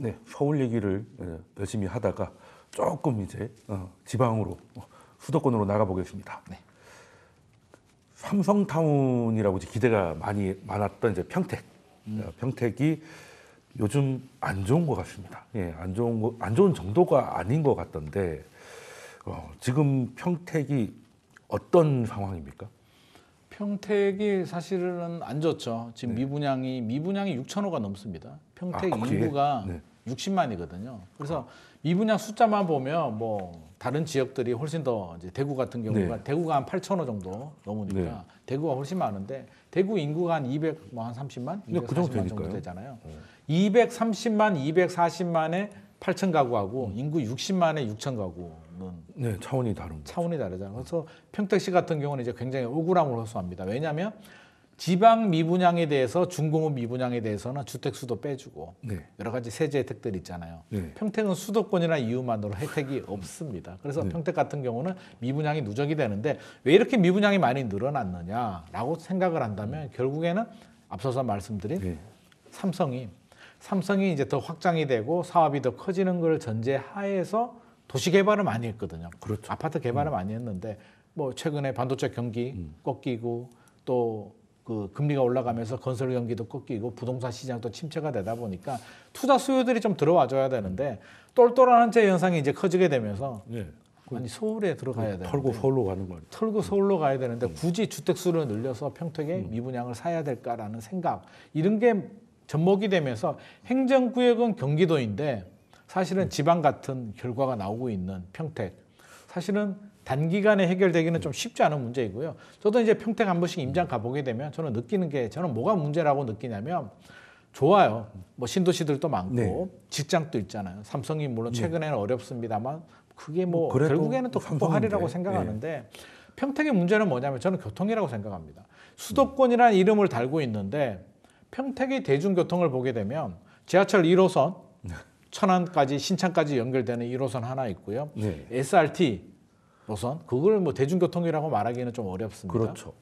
네, 서울 얘기를 열심히 하다가 조금 이제 지방으로 수도권으로 나가보겠습니다. 네. 삼성타운이라고 이제 기대가 많았던 이제 평택. 평택이 요즘 안 좋은 것 같습니다. 예, 안 좋은 정도가 아닌 것 같던데 지금 평택이 어떤 상황입니까? 평택이 사실은 안 좋죠. 지금 네. 미분양이 6,000호가 넘습니다. 평택 그게? 인구가 네. 60만이거든요. 그래서 미분양 숫자만 보면 뭐 다른 지역들이 훨씬 더 이제 대구 같은 경우가 네. 대구가 한 8,000호 정도 넘으니까 네. 대구가 훨씬 많은데 대구 인구가 한 230만, 네, 그 정도 240만 정도 되니까요. 되잖아요. 230만, 240만에 8,000 가구하고 인구 60만에 6,000 가구는 네, 차원이 다른 거. 차원이 다르잖아요. 그래서 평택시 같은 경우는 이제 굉장히 억울함을 호소합니다. 왜냐하면 지방 미분양에 대해서 중공업 미분양에 대해서는 주택 수도 빼주고 네. 여러 가지 세제 혜택들이 있잖아요. 네. 평택은 수도권이나 이유만으로 혜택이 없습니다. 그래서 네. 평택 같은 경우는 미분양이 누적이 되는데 왜 이렇게 미분양이 많이 늘어났느냐라고 생각을 한다면 결국에는 앞서서 말씀드린 네. 삼성이 이제 더 확장이 되고 사업이 더 커지는 걸 전제하에서 도시 개발을 많이 했거든요. 그렇죠. 아파트 개발을 많이 했는데 뭐 최근에 반도체 경기 꺾이고 또 그 금리가 올라가면서 건설 경기도 꺾이고 부동산 시장도 침체가 되다 보니까 투자 수요들이 좀 들어와줘야 되는데 똘똘한 한 채 현상이 이제 커지게 되면서 네. 아니 서울에 들어가야 되는데 털고 서울로 가는 거 아니에요? 털고 서울로 가야 되는데 굳이 주택 수를 늘려서 평택에 미분양을 사야 될까라는 생각 이런 게 접목이 되면서 행정구역은 경기도인데 사실은 지방 같은 결과가 나오고 있는 평택 사실은 단기간에 해결되기는 좀 쉽지 않은 문제이고요. 저도 이제 평택 한 번씩 임장 가보게 되면 저는 느끼는 게 저는 뭐가 문제라고 느끼냐면 좋아요. 뭐 신도시들도 많고 네. 직장도 있잖아요. 삼성이 물론 최근에는 어렵습니다만 그게 뭐 그래도 결국에는 또 극복하리라고 삼성인데. 생각하는데 평택의 문제는 뭐냐면 저는 교통이라고 생각합니다. 수도권이라는 이름을 달고 있는데 평택의 대중교통을 보게 되면 지하철 1호선 천안까지 신창까지 연결되는 1호선 하나 있고요. 네. SRT 노선 그걸 뭐 대중교통이라고 말하기는 좀 어렵습니다. 그렇죠.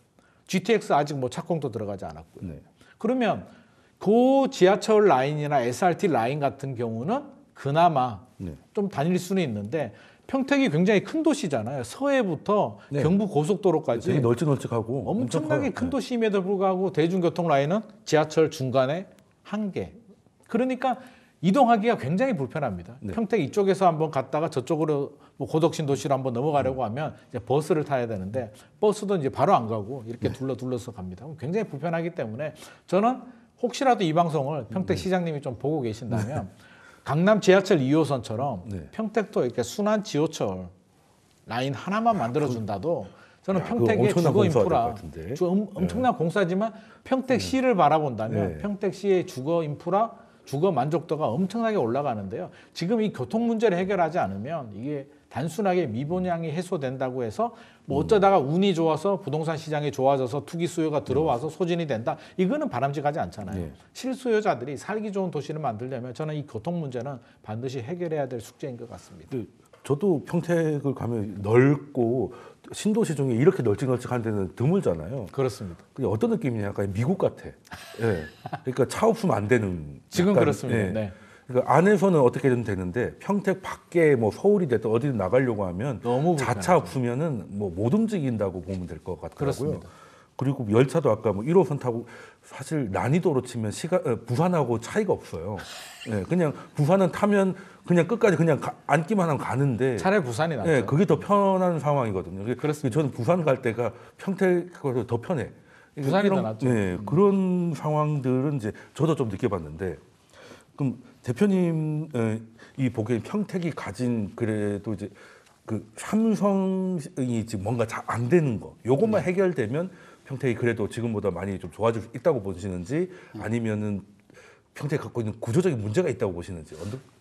GTX 아직 뭐 착공도 들어가지 않았고요. 네. 그러면 그 지하철 라인이나 SRT 라인 같은 경우는 그나마 네. 좀 다닐 수는 있는데 평택이 굉장히 큰 도시잖아요. 서해부터 네. 경부 고속도로까지 되게 널찍널찍하고 엄청나게 커요. 큰 도시임에도 불구하고 대중교통 라인은 지하철 중간에 한 개. 그러니까 이동하기가 굉장히 불편합니다. 네. 평택 이쪽에서 한번 갔다가 저쪽으로 뭐 고덕신 도시로 한번 넘어가려고 하면 이제 버스를 타야 되는데 버스도 이제 바로 안 가고 이렇게 둘러서 갑니다. 그럼 굉장히 불편하기 때문에 저는 혹시라도 이 방송을 평택 시장님이 좀 보고 계신다면 강남 지하철 2호선처럼 네. 평택도 이렇게 순환 지하철 라인 하나만 만들어준다도 저는 그거 평택의 엄청난 주거 공사가 인프라, 될것 같은데. 엄청난 공사지만 평택시를 바라본다면 네. 평택시의 주거 인프라, 주거 만족도가 엄청나게 올라가는데요. 지금 이 교통 문제를 해결하지 않으면 이게 단순하게 미분양이 해소된다고 해서 뭐 어쩌다가 운이 좋아서 부동산 시장이 좋아져서 투기 수요가 들어와서 소진이 된다. 이거는 바람직하지 않잖아요. 네. 실수요자들이 살기 좋은 도시를 만들려면 저는 이 교통 문제는 반드시 해결해야 될 숙제인 것 같습니다. 저도 평택을 가면 넓고 신도시 중에 이렇게 널찍널찍한 데는 드물잖아요. 그렇습니다. 근데 어떤 느낌이냐? 약간 미국 같아. 예. 그러니까 차 없으면 안 되는. 지금 약간, 그렇습니다. 예. 네. 그러니까 안에서는 어떻게든 되는데 평택 밖에 뭐 서울이 됐든 어디든 나가려고 하면 너무 자차 없으면은 뭐 못 움직인다고 보면 될 것 같더라고요. 그렇습니다. 그리고 열차도 아까 뭐 1호선 타고 사실 난이도로 치면 부산하고 차이가 없어요. 예, 그냥 부산은 타면 그냥 끝까지 그냥 앉기만 하면 가는데 차라리 부산이 낫죠. 예, 그게 더 편한 상황이거든요. 그렇습니다. 저는 부산 갈 때가 평택보다 더 편해. 부산이 더 낫죠. 네, 그런 상황들은 이제 저도 좀 느껴봤는데, 그럼 대표님 이 보기엔 평택이 가진 그래도 이제 그 삼성이 지금 뭔가 잘 안 되는 거, 요것만 해결되면 평택이 그래도 지금보다 많이 좀 좋아질 수 있다고 보시는지, 아니면은 평택이 갖고 있는 구조적인 문제가 있다고 보시는지.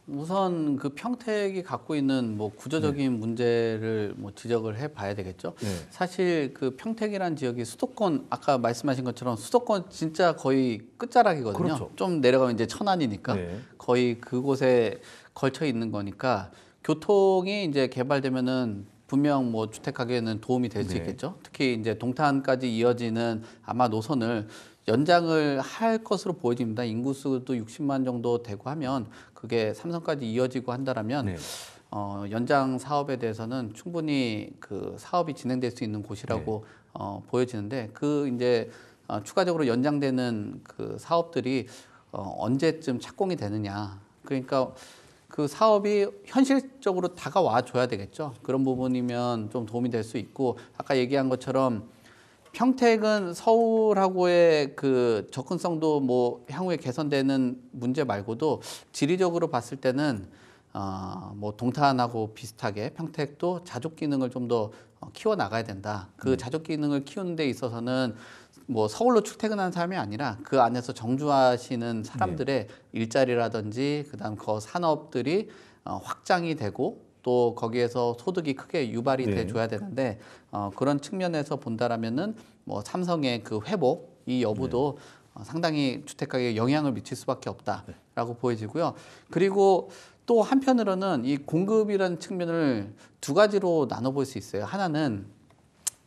우선 그 평택이 갖고 있는 뭐 구조적인 문제를 뭐 지적을 해봐야 되겠죠. 네. 사실 그 평택이란 지역이 수도권 아까 말씀하신 것처럼 수도권 진짜 거의 끝자락이거든요. 그렇죠. 좀 내려가면 이제 천안이니까 네. 거의 그곳에 걸쳐 있는 거니까 교통이 이제 개발되면은 분명 뭐 주택 가격에는 도움이 될 수 네. 있겠죠. 특히 이제 동탄까지 이어지는 아마 노선을 연장을 할 것으로 보여집니다. 인구수도 60만 정도 되고 하면 그게 삼성까지 이어지고 한다라면 네. 연장 사업에 대해서는 충분히 그 사업이 진행될 수 있는 곳이라고 보여지는데 그 이제 추가적으로 연장되는 그 사업들이 언제쯤 착공이 되느냐. 그러니까 그 사업이 현실적으로 다가와 줘야 되겠죠. 그런 부분이면 좀 도움이 될 수 있고 아까 얘기한 것처럼 평택은 서울하고의 그 접근성도 뭐 향후에 개선되는 문제 말고도 지리적으로 봤을 때는 뭐 동탄하고 비슷하게 평택도 자족 기능을 좀 더 키워 나가야 된다. 그 자족 기능을 키우는 데 있어서는 뭐 서울로 출퇴근하는 사람이 아니라 그 안에서 정주하시는 사람들의 일자리라든지 그다음 그 산업들이 확장이 되고 또 거기에서 소득이 크게 유발이 돼 줘야 되는데 그런 측면에서 본다라면은 뭐 삼성의 그 회복 이 여부도 상당히 주택 가격에 영향을 미칠 수밖에 없다라고 보여지고요. 그리고 또 한편으로는 이 공급이라는 측면을 두 가지로 나눠볼 수 있어요. 하나는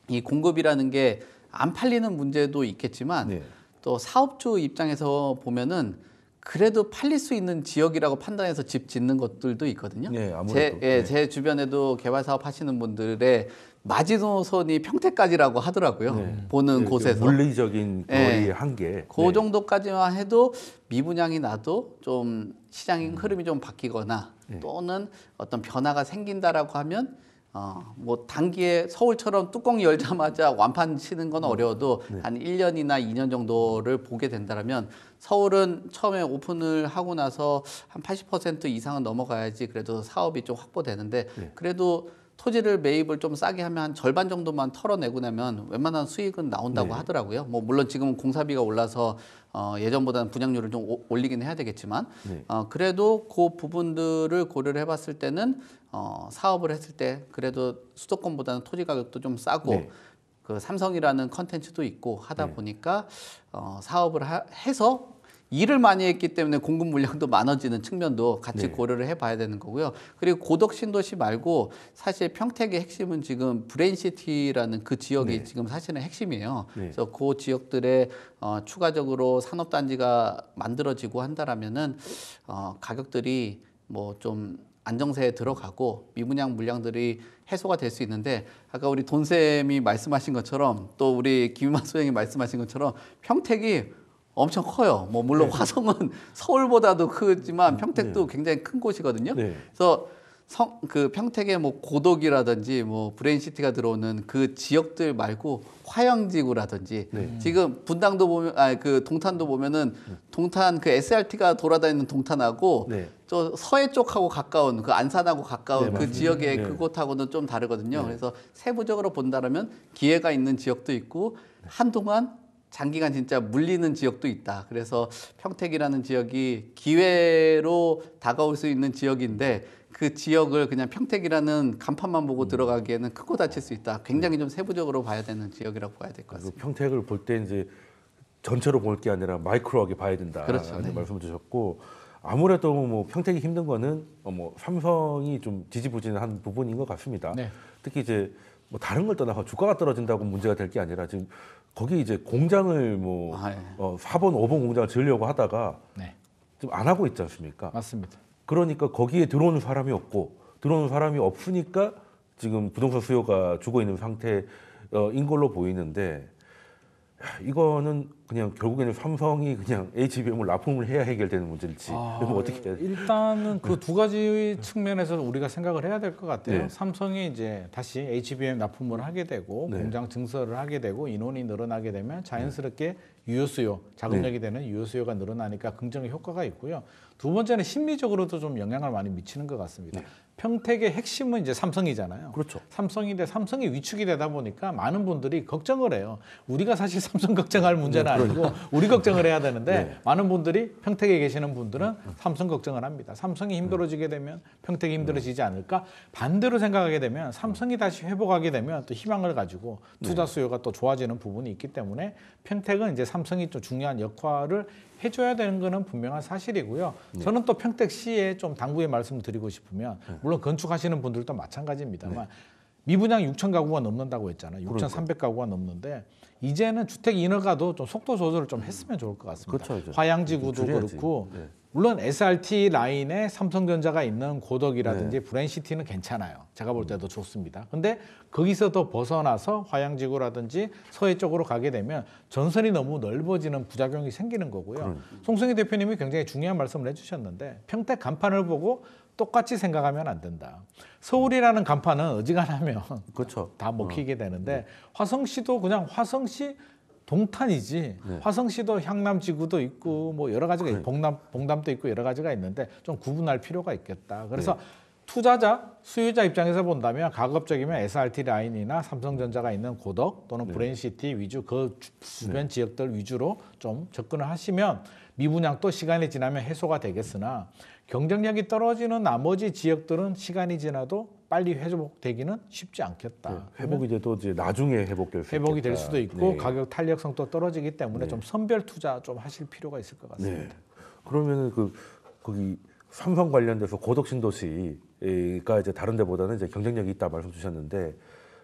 이 공급이라는 게 안 팔리는 문제도 있겠지만 또 사업주 입장에서 보면은 그래도 팔릴 수 있는 지역이라고 판단해서 집 짓는 것들도 있거든요. 네, 아무래도. 제 주변에도 개발 사업 하시는 분들의 마지노선이 평택까지라고 하더라고요. 보는 곳에서. 물리적인 거리의 한계. 그 정도까지만 해도 미분양이 나도 좀 시장 흐름이 좀 바뀌거나 또는 어떤 변화가 생긴다라고 하면 뭐 단기에 서울처럼 뚜껑 열자마자 완판 치는 건 어려워도 한 1년이나 2년 정도를 보게 된다면 서울은 처음에 오픈을 하고 나서 한 80% 이상은 넘어가야지 그래도 사업이 좀 확보되는데 그래도 토지를 매입을 좀 싸게 하면 한 절반 정도만 털어내고 나면 웬만한 수익은 나온다고 하더라고요. 뭐 물론 지금은 공사비가 올라서 예전보다는 분양률을 좀 올리긴 해야 되겠지만 그래도 그 부분들을 고려를 해봤을 때는 사업을 했을 때 그래도 수도권보다는 토지 가격도 좀 싸고 그 삼성이라는 컨텐츠도 있고 하다 보니까 사업을 해서 일을 많이 했기 때문에 공급 물량도 많아지는 측면도 같이 고려를 해봐야 되는 거고요. 그리고 고덕 신도시 말고 사실 평택의 핵심은 지금 브레인시티라는 그 지역이 지금 사실은 핵심이에요. 그래서 그 지역들에 추가적으로 산업단지가 만들어지고 한다라면은 가격들이 뭐 좀 안정세에 들어가고 미분양 물량들이 해소가 될 수 있는데 아까 우리 돈쌤이 말씀하신 것처럼 또 우리 김인만 소장이 말씀하신 것처럼 평택이 엄청 커요. 뭐 물론 화성은 서울보다도 크지만 평택도 굉장히 큰 곳이거든요. 그래서 그 평택의 뭐 고덕이라든지 뭐 브레인시티가 들어오는 그 지역들 말고 화영지구라든지 지금 분당도 보면 그 동탄도 보면은 동탄 그 SRT가 돌아다니는 동탄하고 저 서해 쪽하고 가까운 그 안산하고 가까운 그 지역의 그곳하고는 좀 다르거든요. 그래서 세부적으로 본다라면 기회가 있는 지역도 있고 한동안 장기간 진짜 물리는 지역도 있다. 그래서 평택이라는 지역이 기회로 다가올 수 있는 지역인데 그 지역을 그냥 평택이라는 간판만 보고 들어가기에는 크고 다칠 수 있다. 굉장히 좀 세부적으로 봐야 되는 지역이라고 봐야 될 것 같습니다. 평택을 볼 때 이제 전체로 볼 게 아니라 마이크로하게 봐야 된다. 그렇죠. 말씀을 주셨고 아무래도 뭐 평택이 힘든 거는 뭐 삼성이 좀 지지부진한 부분인 것 같습니다. 특히 이제 뭐 다른 걸 떠나서 주가가 떨어진다고 문제가 될 게 아니라 지금 거기 이제 공장을 뭐 4번, 5번 공장을 지으려고 하다가 좀 안 하고 있지 않습니까? 맞습니다. 그러니까 거기에 들어오는 사람이 없고 들어오는 사람이 없으니까 지금 부동산 수요가 죽어 있는 상태인 걸로 보이는데 이거는 그냥 결국에는 삼성이 그냥 HBM을 납품을 해야 해결되는 문제일지 그럼 어떻게 해야 돼요? 일단은 그 두 가지 측면에서 우리가 생각을 해야 될 것 같아요. 삼성이 이제 다시 HBM 납품을 하게 되고 공장 증설을 하게 되고 인원이 늘어나게 되면 자연스럽게 유효 수요, 자금력이 되는 유효 수요가 늘어나니까 긍정의 효과가 있고요. 두 번째는 심리적으로도 좀 영향을 많이 미치는 것 같습니다. 평택의 핵심은 이제 삼성이잖아요. 그렇죠. 삼성인데 삼성이 위축이 되다 보니까 많은 분들이 걱정을 해요. 우리가 사실 삼성 걱정할 문제는 아니고 우리 걱정을 해야 되는데 많은 분들이 평택에 계시는 분들은 삼성 걱정을 합니다. 삼성이 힘들어지게 되면 평택이 힘들어지지 않을까? 반대로 생각하게 되면 삼성이 다시 회복하게 되면 또 희망을 가지고 투자 수요가 또 좋아지는 부분이 있기 때문에 평택은 이제 삼성이 좀 중요한 역할을 해줘야 되는 거는 분명한 사실이고요. 저는 또 평택시에 좀 당부의 말씀을 드리고 싶으면 물론 건축하시는 분들도 마찬가지입니다만 미분양 6천 가구가 넘는다고 했잖아요. 6,300 가구가 넘는데 이제는 주택 인허가도 좀 속도 조절을 좀 했으면 좋을 것 같습니다. 그렇죠, 화양지구도 줄여야지. 그렇고 네. 물론 SRT 라인에 삼성전자가 있는 고덕이라든지 브랜시티는 괜찮아요. 제가 볼 때도 좋습니다. 근데 거기서 더 벗어나서 화양지구라든지 서해 쪽으로 가게 되면 전선이 너무 넓어지는 부작용이 생기는 거고요. 송승희 대표님이 굉장히 중요한 말씀을 해주셨는데 평택 간판을 보고 똑같이 생각하면 안 된다. 서울이라는 간판은 어지간하면 그렇죠. 다 먹히게 되는데 화성시도 그냥 화성시 동탄이지. 화성시도 향남지구도 있고 뭐 여러 가지가 봉담도 있고 여러 가지가 있는데 좀 구분할 필요가 있겠다. 그래서 투자자, 수요자 입장에서 본다면 가급적이면 SRT 라인이나 삼성전자가 있는 고덕 또는 브랜시티 위주 그 주변 지역들 위주로 좀 접근을 하시면 미분양도 시간이 지나면 해소가 되겠으나 경쟁력이 떨어지는 나머지 지역들은 시간이 지나도 빨리 회복되기는 쉽지 않겠다. 회복이 돼도 이제 나중에 회복될 수 회복이 있겠다. 될 수도 있고 가격 탄력성도 떨어지기 때문에 좀 선별 투자 좀 하실 필요가 있을 것 같습니다. 네. 그러면은 거기 삼성 관련돼서 고덕 신도시가 이제 다른 데보다는 이제 경쟁력이 있다 말씀 주셨는데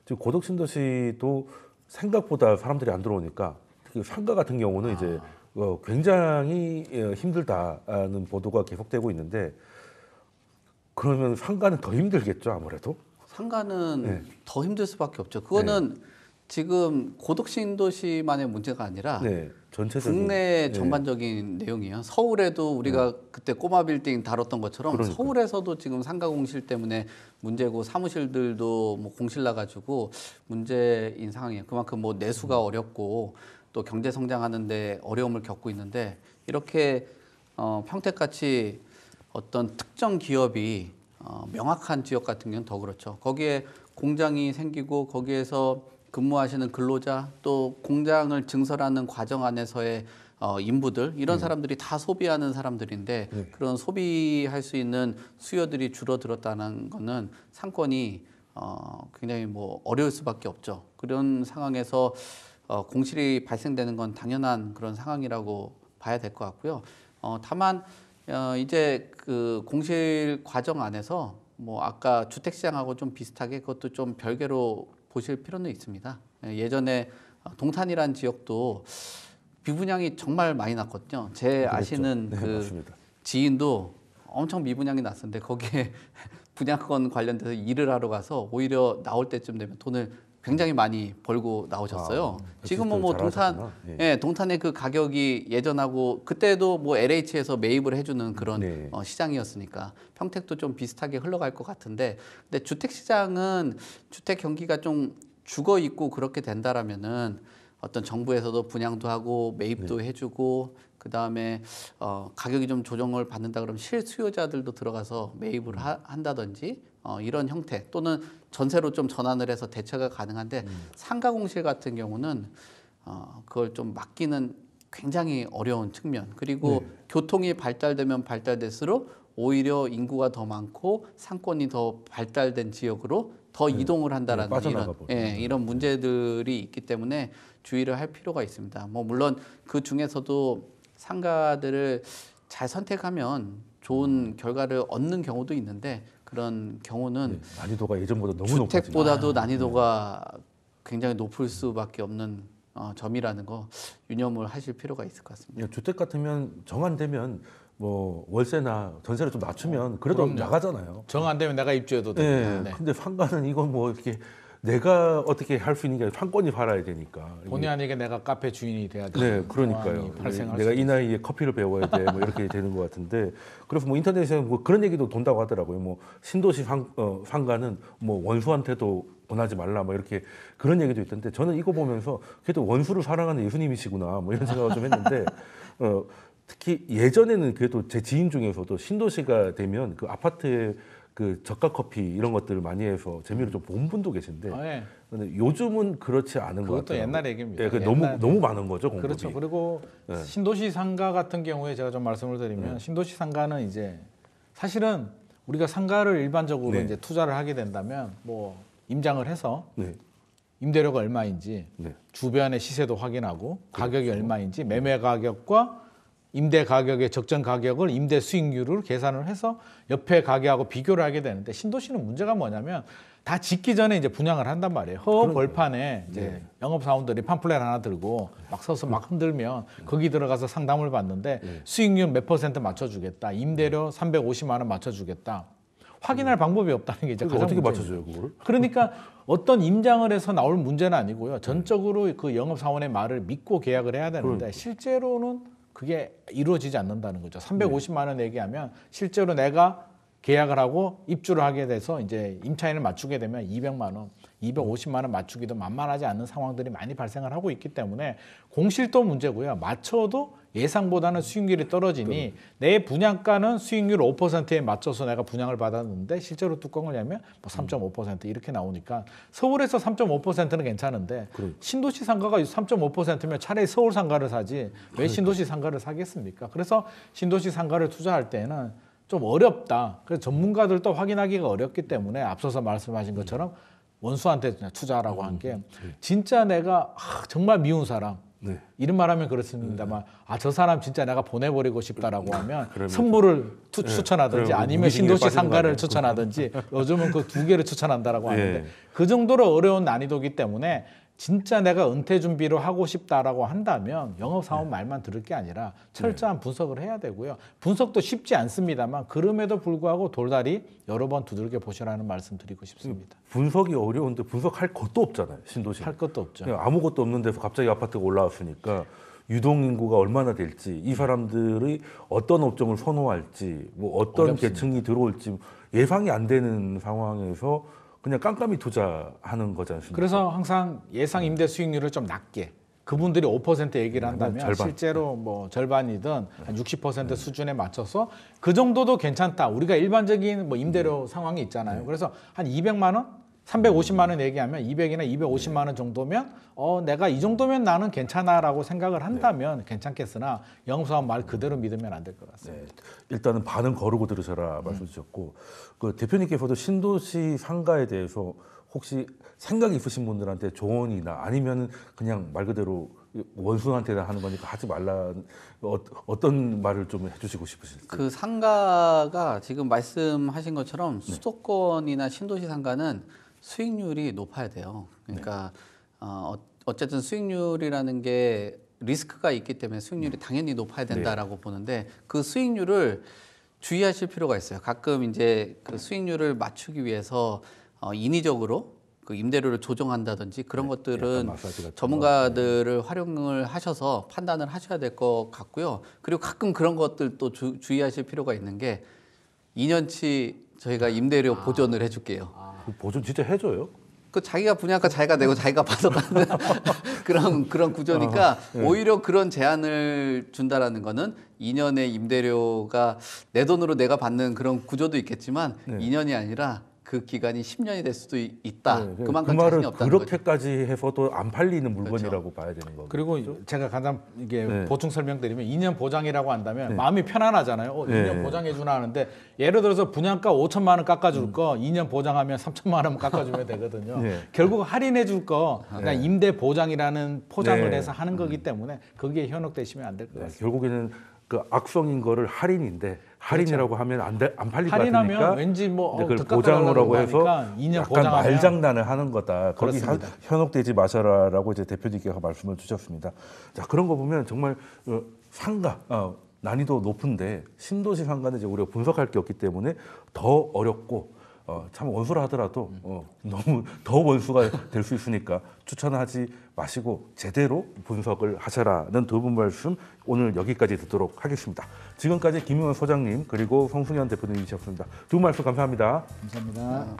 지금 고덕 신도시도 생각보다 사람들이 안 들어오니까 특히 상가 같은 경우는 이제 굉장히 힘들다는 보도가 계속되고 있는데 그러면 상가는 더 힘들겠죠 아무래도? 상가는 더 힘들 수밖에 없죠. 그거는 지금 고덕 신도시만의 문제가 아니라 전체적인 국내 전반적인 내용이에요. 서울에도 우리가 그때 꼬마 빌딩 다뤘던 것처럼 서울에서도 지금 상가 공실 때문에 문제고 사무실들도 뭐 공실 나가지고 문제인 상황이에요. 그만큼 뭐 내수가 어렵고 또 경제 성장하는데 어려움을 겪고 있는데 이렇게 평택같이 어떤 특정 기업이 명확한 지역 같은 경우는 더 그렇죠. 거기에 공장이 생기고 거기에서 근무하시는 근로자 또 공장을 증설하는 과정 안에서의 인부들 이런 사람들이 다 소비하는 사람들인데 그런 소비할 수 있는 수요들이 줄어들었다는 거는 상권이 굉장히 뭐 어려울 수밖에 없죠. 그런 상황에서 공실이 발생되는 건 당연한 그런 상황이라고 봐야 될 것 같고요. 다만 이제 그 공실 과정 안에서 뭐 아까 주택시장하고 좀 비슷하게 그것도 좀 별개로 보실 필요는 있습니다. 예전에 동탄이라는 지역도 미분양이 정말 많이 났거든요. 제 아시는 그 맞습니다. 지인도 엄청 미분양이 났었는데 거기에 분양권 관련돼서 일을 하러 가서 오히려 나올 때쯤 되면 돈을 굉장히 많이 벌고 나오셨어요. 지금은 뭐 동탄의 그 가격이 예전하고 그때도 뭐 LH에서 매입을 해주는 그런 시장이었으니까 평택도 좀 비슷하게 흘러갈 것 같은데, 근데 주택 시장은 주택 경기가 좀 죽어 있고 그렇게 된다라면은 어떤 정부에서도 분양도 하고 매입도 해주고 그 다음에 가격이 좀 조정을 받는다 그러면 실수요자들도 들어가서 매입을 한다든지 이런 형태 또는 전세로 좀 전환을 해서 대처가 가능한데 상가 공실 같은 경우는 그걸 좀 막기는 굉장히 어려운 측면, 그리고 교통이 발달되면 발달될수록 오히려 인구가 더 많고 상권이 더 발달된 지역으로 더 이동을 한다라는 이런 문제들이 있기 때문에 주의를 할 필요가 있습니다. 뭐 물론 그 중에서도 상가들을 잘 선택하면 좋은 결과를 얻는 경우도 있는데 그런 경우는 난이도가 예전보다 너무 주택보다도 난이도가 굉장히 높을 수밖에 없는 점이라는 거 유념을 하실 필요가 있을 것 같습니다. 주택 같으면 정 안 되면 뭐 월세나 전세를 좀 낮추면 그래도 나가잖아요. 정 안 되면 내가 입주해도 돼요. 근데 상가는 이건 뭐 이렇게 내가 어떻게 할 수 있는 게 아니라 상권이 팔아야 되니까. 본의 아니게 내가 카페 주인이 돼야 되는 그러니까요. 내가 이 나이에 커피를 배워야 돼, 뭐 이렇게 되는 것 같은데, 그래서 뭐 인터넷에 뭐 그런 얘기도 돈다고 하더라고요. 뭐 신도시 상가는 뭐 원수한테도 권하지 말라, 뭐 이렇게 그런 얘기도 있던데, 저는 이거 보면서 그래도 원수를 사랑하는 예수님이시구나, 뭐 이런 생각을 좀 했는데, 특히 예전에는 그래도 제 지인 중에서도 신도시가 되면 그 아파트에 그 저가 커피 이런 것들을 많이 해서 재미를 좀 본 분도 계신데, 근데 요즘은 그렇지 않은 것 같아요. 그것도 옛날 얘기입니다. 너무 많은 거죠, 공급이. 그렇죠. 그리고 신도시 상가 같은 경우에 제가 좀 말씀을 드리면 신도시 상가는 이제 사실은 우리가 상가를 일반적으로 이제 투자를 하게 된다면 뭐 임장을 해서 임대료가 얼마인지 주변의 시세도 확인하고 가격이 얼마인지 매매 가격과 임대 가격의 적정 가격을 임대 수익률을 계산을 해서 옆에 가게하고 비교를 하게 되는데 신도시는 문제가 뭐냐면 다 짓기 전에 이제 분양을 한단 말이에요. 허 벌판에 이제 영업사원들이 팜플렛 하나 들고 막 서서 막 흔들면 거기 들어가서 상담을 받는데 수익률 몇 % 맞춰주겠다. 임대료 350만 원 맞춰주겠다. 확인할 방법이 없다는 게 이제 가장 어떻게 문제예요. 맞춰줘요 그거를? 그러니까 어떤 임장을 해서 나올 문제는 아니고요. 전적으로 그 영업사원의 말을 믿고 계약을 해야 되는데 실제로는 그게 이루어지지 않는다는 거죠. 350만 원 얘기하면 실제로 내가 계약을 하고 입주를 하게 돼서 이제 임차인을 맞추게 되면 200만 원, 250만 원 맞추기도 만만하지 않는 상황들이 많이 발생을 하고 있기 때문에 공실도 문제고요. 맞춰도 예상보다는 수익률이 떨어지니 내 분양가는 수익률 5%에 맞춰서 내가 분양을 받았는데 실제로 뚜껑을 열면 뭐 3.5% 이렇게 나오니까 서울에서 3.5%는 괜찮은데 신도시 상가가 3.5%면 차라리 서울 상가를 사지 왜 신도시 상가를 사겠습니까? 그래서 신도시 상가를 투자할 때는 좀 어렵다. 그래서 전문가들도 확인하기가 어렵기 때문에 앞서서 말씀하신 것처럼 원수한테 투자하라고 한 게 진짜 내가 정말 미운 사람 이런 말하면 그렇습니다만 저 사람 진짜 내가 보내버리고 싶다라고 하면 선물을 추천하든지 아니면 신도시 상가를 추천하든지 요즘은 그 두 개를 추천한다라고 하는데 그 정도로 어려운 난이도이기 때문에 진짜 내가 은퇴 준비를 하고 싶다라고 한다면 영업사원 말만 들을 게 아니라 철저한 분석을 해야 되고요. 분석도 쉽지 않습니다만 그럼에도 불구하고 돌다리 여러 번 두들겨 보시라는 말씀 드리고 싶습니다. 분석이 어려운데 분석할 것도 없잖아요. 신도시. 할 것도 없죠. 아무것도 없는 데서 갑자기 아파트가 올라왔으니까 유동인구가 얼마나 될지 이 사람들이 어떤 업종을 선호할지 뭐 어떤 어렵습니다. 계층이 들어올지 예상이 안 되는 상황에서 그냥 깜깜이 투자하는 거지 않습니까? 그래서 항상 예상 임대 수익률을 좀 낮게 그분들이 5% 얘기를 한다면 절반. 실제로 뭐 절반이든 한 60% 수준에 맞춰서 그 정도도 괜찮다. 우리가 일반적인 뭐 임대료 상황이 있잖아요. 그래서 한 200만 원? 350만 원 얘기하면 200이나 250만 원 정도면 내가 이 정도면 나는 괜찮아라고 생각을 한다면 괜찮겠으나 영업사원 말 그대로 믿으면 안 될 것 같습니다. 일단은 반은 거르고 들으셔라 말씀 주셨고 그 대표님께서도 신도시 상가에 대해서 혹시 생각이 있으신 분들한테 조언이나 아니면 그냥 말 그대로 원수한테 하는 거니까 하지 말라 어떤 말을 좀 해주시고 싶으실까요? 그 상가가 지금 말씀하신 것처럼 수도권이나 신도시 상가는 수익률이 높아야 돼요. 그러니까 어쨌든 수익률이라는 게 리스크가 있기 때문에 수익률이 당연히 높아야 된다라고 보는데 그 수익률을 주의하실 필요가 있어요. 가끔 이제 그 수익률을 맞추기 위해서 인위적으로 그 임대료를 조정한다든지 그런 것들은 전문가들을 활용을 하셔서 판단을 하셔야 될 것 같고요. 그리고 가끔 그런 것들 또 주의하실 필요가 있는 게 2년치 저희가 임대료 보존을 해줄게요. 그 보존 진짜 해줘요? 그 자기가 분양가 자기가 내고 자기가 받아가는 그런 구조니까 오히려 그런 제한을 준다라는 거는 2년의 임대료가 내 돈으로 내가 받는 그런 구조도 있겠지만 2년이 아니라 그 기간이 10년이 될 수도 있다. 그만큼 그 말은 자신이 없다는 거죠. 그렇게까지 해서도 안 팔리는 물건이라고 봐야 되는 거고. 그리고 제가 가장 이게 보충 설명드리면 2년 보장이라고 한다면 마음이 편안하잖아요. 2년 보장해 주나 하는데 예를 들어서 분양가 5천만 원 깎아줄 거 2년 보장하면 3천만 원 깎아주면 되거든요. 결국 할인해 줄 거 그냥 임대 보장이라는 포장을 해서 하는 거기 때문에 거기에 현혹되시면 안 될 것 같습니다. 결국에는 그 악성인 거를 할인인데 할인이라고 하면 안 팔릴 것 같으니까 할인하면 왠지 뭐 그걸 보장으로 해서 2년 약간 보장하면 말장난을 하는 거다. 거기 그렇습니다. 현혹되지 마셔라라고 이제 대표님께서 말씀을 주셨습니다. 자 그런 거 보면 정말 상가 난이도 높은데 신도시 상가는 이제 우리가 분석할 게 없기 때문에 더 어렵고 참 원수라 하더라도 너무 더 원수가 될 수 있으니까 추천하지 마시고 제대로 분석을 하셔라는 두 분 말씀 오늘 여기까지 듣도록 하겠습니다. 지금까지 김용현 소장님 그리고 성승현 대표님이셨습니다. 두 분 말씀 감사합니다. 감사합니다.